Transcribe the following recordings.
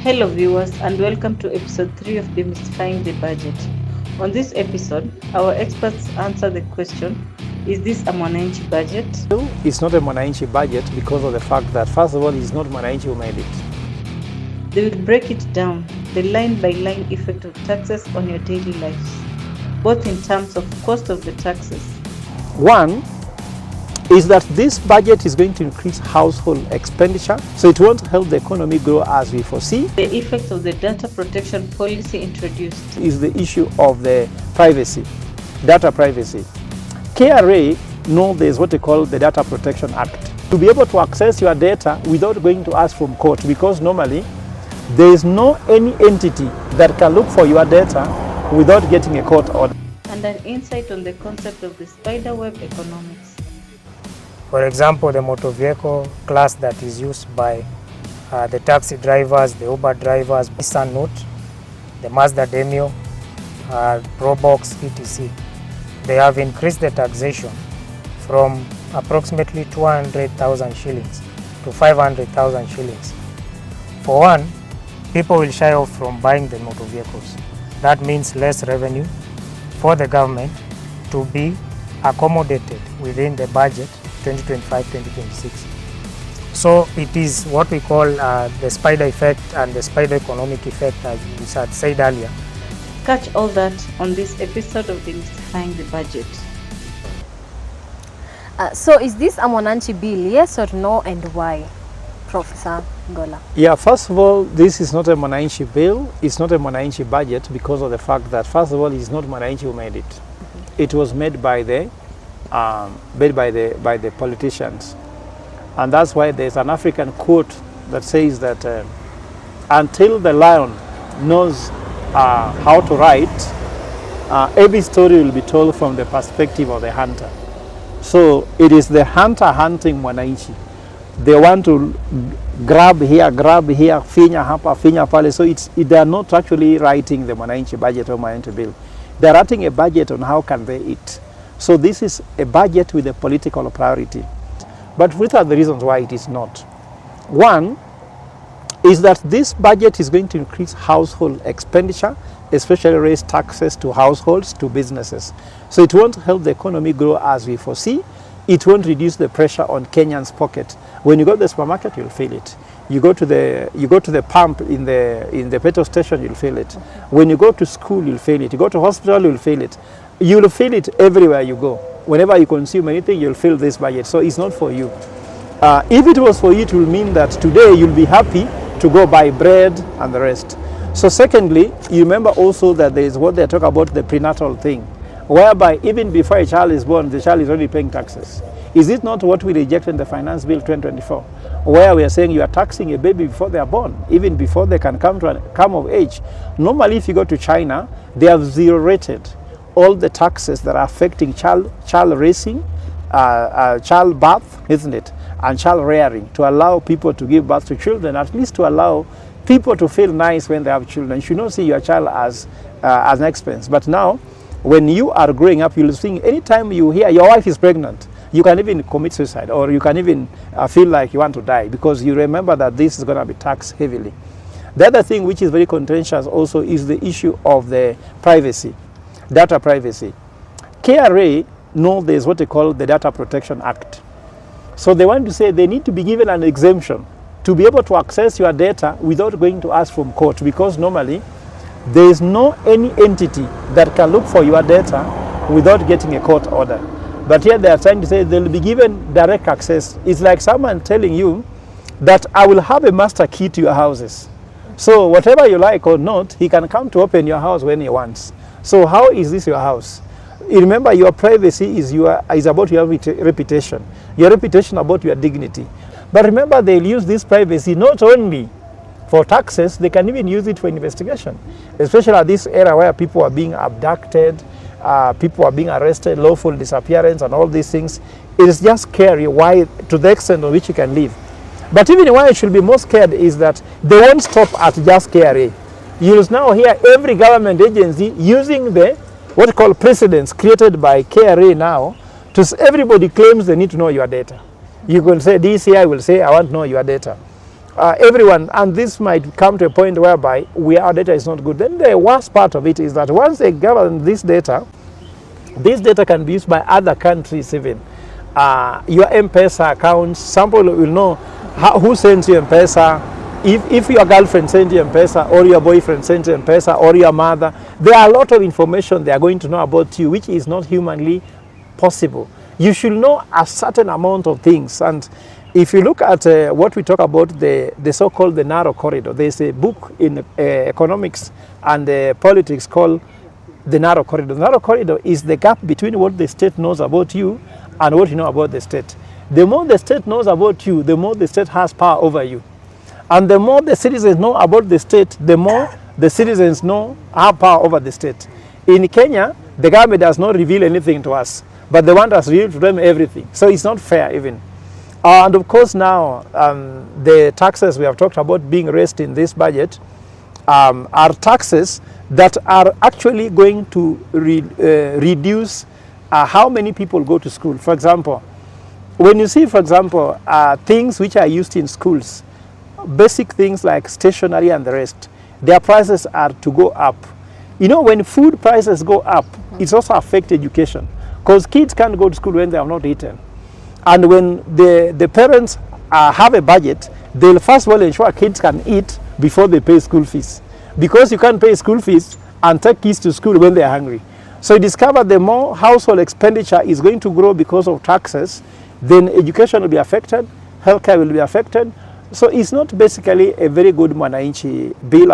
Hello viewers and welcome to episode 3 of Demystifying the Budget. On this episode, our experts answer the question, is this a Mwananchi budget? It's not a Mwananchi budget because of the fact that, first of all, it's not Mwananchi who made it. They will break it down, the line-by-line effect of taxes on your daily lives, both in terms of cost of the taxes. One is that this budget is going to increase household expenditure, so it won't help the economy grow as we foresee. The effect of the data protection policy introduced is the issue of the privacy, data privacy. KRA know there's what they call the Data Protection Act. To be able to access your data without going to ask from court, because normally there is no any entity that can look for your data without getting a court order. And an insight on the concept of the spiderweb economics. For example, the motor vehicle class that is used by the taxi drivers, the Uber drivers, Nissan Note, the Mazda Demio, Probox, etc. They have increased the taxation from approximately 200,000 shillings to 500,000 shillings. For one, people will shy off from buying the motor vehicles. That means less revenue for the government to be accommodated within the budget 2025-2026. So it is what we call the spider effect and the spider economic effect, as we had said earlier. Catch all that on this episode of Demystifying the Budget. So is this a Mwananchi bill, yes or no, and why, Professor Gola? Yeah, first of all, this is not a Mwananchi bill. It's not a Mwananchi budget because of the fact that, first of all, it's not Mwananchi who made it. It was made by the politicians, and that's why there's an African quote that says that until the lion knows how to write, every story will be told from the perspective of the hunter. So it is the hunter hunting Mwananchi. They want to grab here, finya hapa, finya pale. So they are not actually writing the Mwananchi budget or Mwananchi bill. They are writing a budget on how can they eat. So this is a budget with a political priority. But what are the reasons why it is not? One is that this budget is going to increase household expenditure, especially raise taxes to households, to businesses. So it won't help the economy grow as we foresee. It won't reduce the pressure on Kenyans' pocket. When you go to the supermarket, you'll feel it. You go to the pump in the petrol station, you'll feel it. When you go to school, you'll feel it. You go to hospital, you'll feel it. You'll feel it everywhere you go. Whenever you consume anything, you'll feel this budget. So it's not for you. If it was for you, it will mean that today you'll be happy to go buy bread and the rest. So secondly, you remember also that there is what they talk about, the prenatal thing, whereby even before a child is born, the child is already paying taxes. Is it not what we rejected in the Finance Bill 2024, where we are saying you are taxing a baby before they are born, even before they can come of age? Normally, if you go to China, they have zero-rated all the taxes that are affecting child raising, child birth, isn't it, and child rearing, to allow people to give birth to children, at least to allow people to feel nice when they have children. You should not see your child as an expense. But now, when you are growing up, you'll see anytime you hear your wife is pregnant, you can even commit suicide, or you can even feel like you want to die, because you remember that this is going to be taxed heavily. The other thing which is very contentious also is the issue of the privacy, data privacy. KRA know there's what they call the Data Protection Act. So they want to say they need to be given an exemption to be able to access your data without going to ask from court, because normally there is no any entity that can look for your data without getting a court order. But here they are trying to say they'll be given direct access. It's like someone telling you that I will have a master key to your houses. So whatever you like or not, he can come to open your house when he wants. So how is this your house? You remember, your privacy is about your reputation about your dignity. But remember, they'll use this privacy not only for taxes, they can even use it for investigation, especially at this era where people are being abducted, people are being arrested, lawful disappearance and all these things. It is just scary why, to the extent on which you can live. But even why I should be most scared is that they won't stop at just KRA. You'll now hear every government agency using the what call precedents created by KRA now to everybody claims they need to know your data. You can say DCI will say I want to know your data. everyone, and this might come to a point whereby our data is not good. Then the worst part of it is that once they gather this data can be used by other countries even. Your M-Pesa accounts, some people will know who sends you M-Pesa. If your girlfriend sends you M-Pesa, or your boyfriend sends you M-Pesa, or your mother, there are a lot of information they are going to know about you, which is not humanly possible. You should know a certain amount of things. And if you look at what we talk about, the so-called the narrow corridor, there's a book in economics and politics called the narrow corridor. The narrow corridor is the gap between what the state knows about you and what you know about the state. The more the state knows about you, the more the state has power over you. And the more the citizens know about the state, the more the citizens have power over the state. In Kenya, the government does not reveal anything to us, but they want us to reveal to them everything. So it's not fair even. And of course now, the taxes we have talked about being raised in this budget are taxes that are actually going to reduce how many people go to school. For example, when you see, for example, things which are used in schools, basic things like stationery and the rest, their prices are to go up. You know, when food prices go up, it's also affect education, because kids can't go to school when they have not eaten. And when the parents have a budget, they'll first of all ensure kids can eat before they pay school fees, because you can't pay school fees and take kids to school when they're hungry. So you discover the more household expenditure is going to grow because of taxes, then education will be affected, healthcare will be affected. So it's not basically a very good Mwananchi bill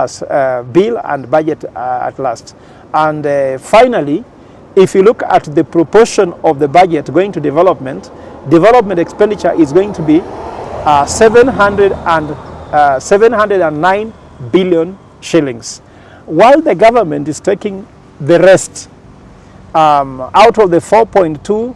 and budget at last. And finally, if you look at the proportion of the budget going to development expenditure is going to be 709 billion shillings, while the government is taking the rest. Out of the 4.2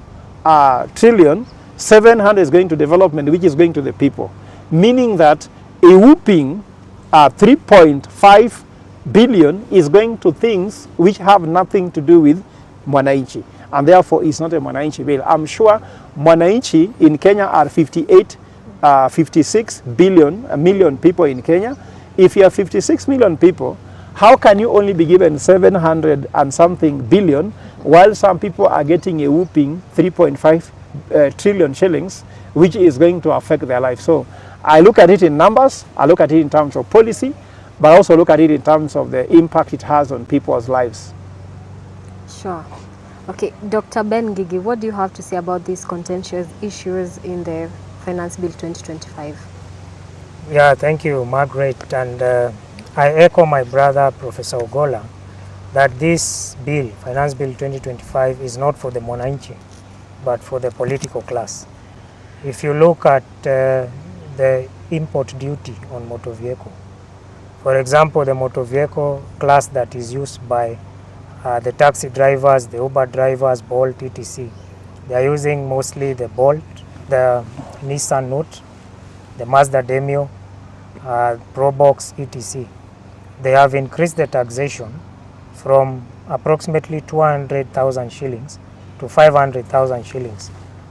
trillion, 700 is going to development, which is going to the people. Meaning that a whooping 3.5 billion is going to things which have nothing to do with Mwananchi. And therefore, it's not a Mwananchi bill. I'm sure Mwananchi in Kenya are 56 million people in Kenya. If you have 56 million people, how can you only be given 700 and something billion while some people are getting a whooping 3.5 trillion shillings, which is going to affect their life? So I look at it in numbers, I look at it in terms of policy, but I also look at it in terms of the impact it has on people's lives. Sure. Okay, Dr. Ben Gigi, what do you have to say about these contentious issues in the Finance Bill 2025? Yeah, thank you, Margaret. And I echo my brother, Professor Ogola, that this bill, Finance Bill 2025, is not for the Mwananchi, but for the political class. If you look at the import duty on motor vehicle, for example, the motor vehicle class that is used by the taxi drivers, the Uber drivers, Bolt, etc. They are using mostly the Bolt, the Nissan Note, the Mazda Demio, Probox, etc. They have increased the taxation from approximately 200,000 shillings to 500,000 shillings.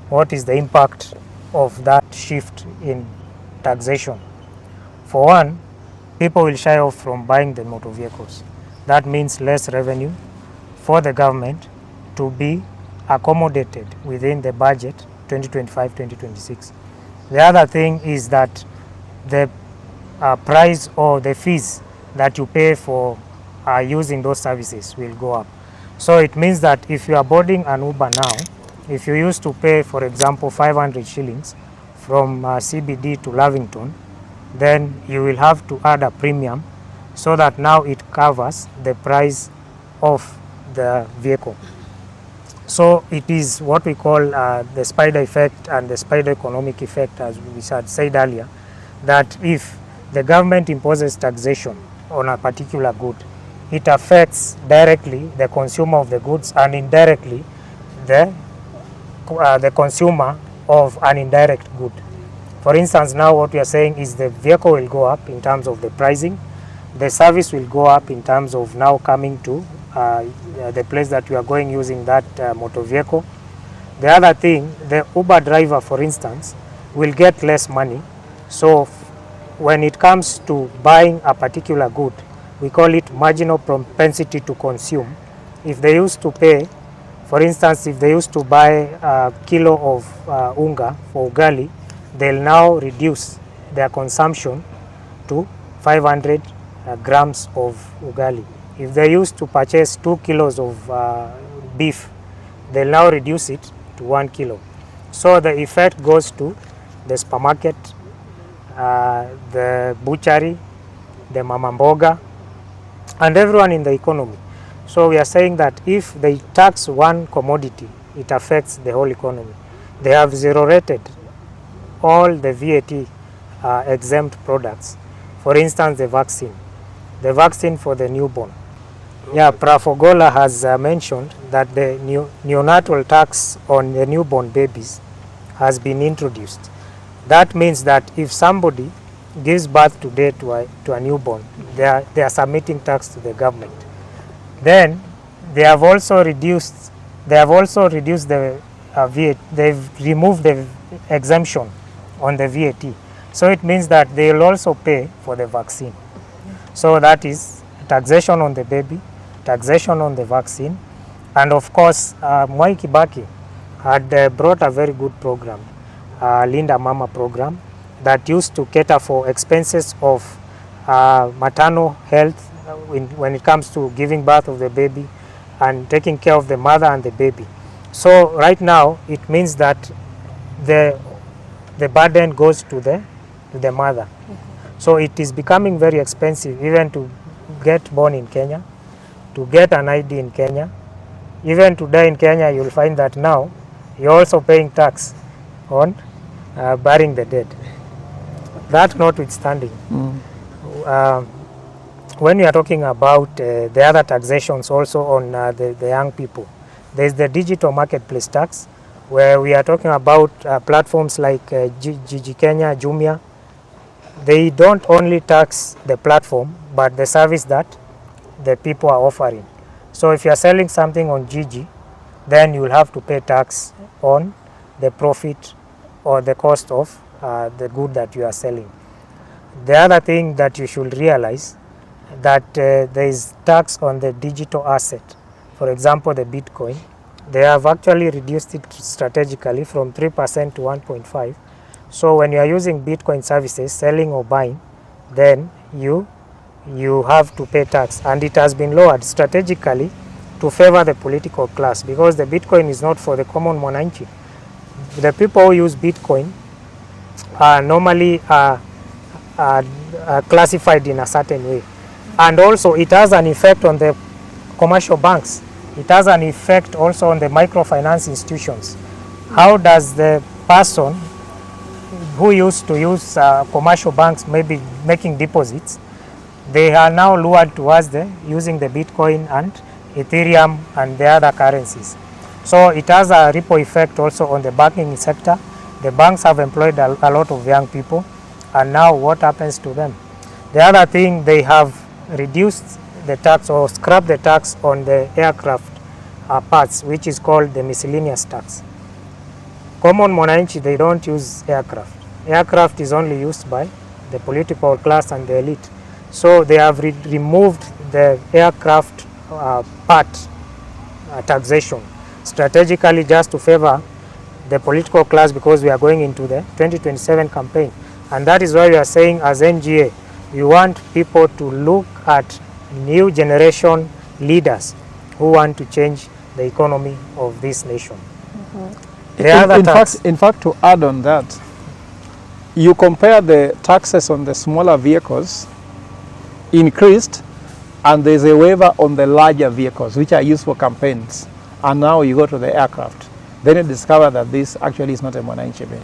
What is the impact of that shift in taxation? For one, people will shy off from buying the motor vehicles. That means less revenue for the government to be accommodated within the budget 2025-2026. The other thing is that the price or the fees that you pay for using those services will go up. So it means that if you are boarding an Uber now, if you used to pay, for example, 500 shillings from CBD to Lavington, then you will have to add a premium so that now it covers the price of the vehicle. So it is what we call the spider effect and the spider economic effect, as we had said earlier, that if the government imposes taxation on a particular good, it affects directly the consumer of the goods and indirectly the consumer of an indirect good. For instance, now what we are saying is the vehicle will go up in terms of the pricing, the service will go up in terms of now coming to the place that we are going using that motor vehicle. The other thing, the Uber driver, for instance, will get less money. So when it comes to buying a particular good, we call it marginal propensity to consume. If they used to pay, for instance, if they used to buy a kilo of unga for ugali, they'll now reduce their consumption to 500 grams of ugali. If they used to purchase 2 kilos of beef, they'll now reduce it to 1 kilo. So the effect goes to the supermarket, the butchery, the mama mboga, and everyone in the economy. So we are saying that if they tax one commodity, it affects the whole economy. They have zero rated all the VAT exempt products. For instance, the vaccine for the newborn. Yeah, Prafogola has mentioned that the neonatal tax on the newborn babies has been introduced. That means that if somebody gives birth today to a newborn, they are submitting tax to the government. Then they have also reduced the VAT. They've removed the exemption on the VAT. So it means that they will also pay for the vaccine. So that is taxation on the baby, taxation on the vaccine, and of course Mwai Kibaki had brought a very good program, Linda Mama program, that used to cater for expenses of maternal health when it comes to giving birth of the baby and taking care of the mother and the baby. So right now it means that the burden goes to the mother. So it is becoming very expensive even to get born in Kenya, to get an ID in Kenya. Even to die in Kenya, you'll find that now you're also paying tax on burying the dead. That notwithstanding, when we are talking about the other taxations also on the young people, there's the digital marketplace tax, where we are talking about platforms like Gigi Kenya, Jumia. They don't only tax the platform, but the service that the people are offering. So if you are selling something on Gigi, then you will have to pay tax on the profit or the cost of the good that you are selling. The other thing that you should realize that there is tax on the digital asset. For example, the Bitcoin. They have actually reduced it strategically from 3% to 1.5%. So when you are using Bitcoin services, selling or buying, then you have to pay tax, and it has been lowered strategically to favor the political class, because the Bitcoin is not for the common Mwananchi. The people who use Bitcoin are normally classified in a certain way, and also it has an effect on the commercial banks. It has an effect also on the microfinance institutions. How does the person who used to use commercial banks, maybe making deposits, they are now lured towards using the Bitcoin and Ethereum and the other currencies. So it has a ripple effect also on the banking sector. The banks have employed a lot of young people, and now what happens to them? The other thing, they have reduced the tax or scrapped the tax on the aircraft parts, which is called the miscellaneous tax. Common Mwananchi, they don't use aircraft. Aircraft is only used by the political class and the elite. So they have removed the aircraft part taxation strategically just to favor the political class, because we are going into the 2027 campaign. And that is why we are saying as NGA, we want people to look at new generation leaders who want to change the economy of this nation. In fact, to add on that, you compare the taxes on the smaller vehicles increased, and there's a waiver on the larger vehicles, which are used for campaigns. And now you go to the aircraft. Then you discover that this actually is not a Mwananchi bill.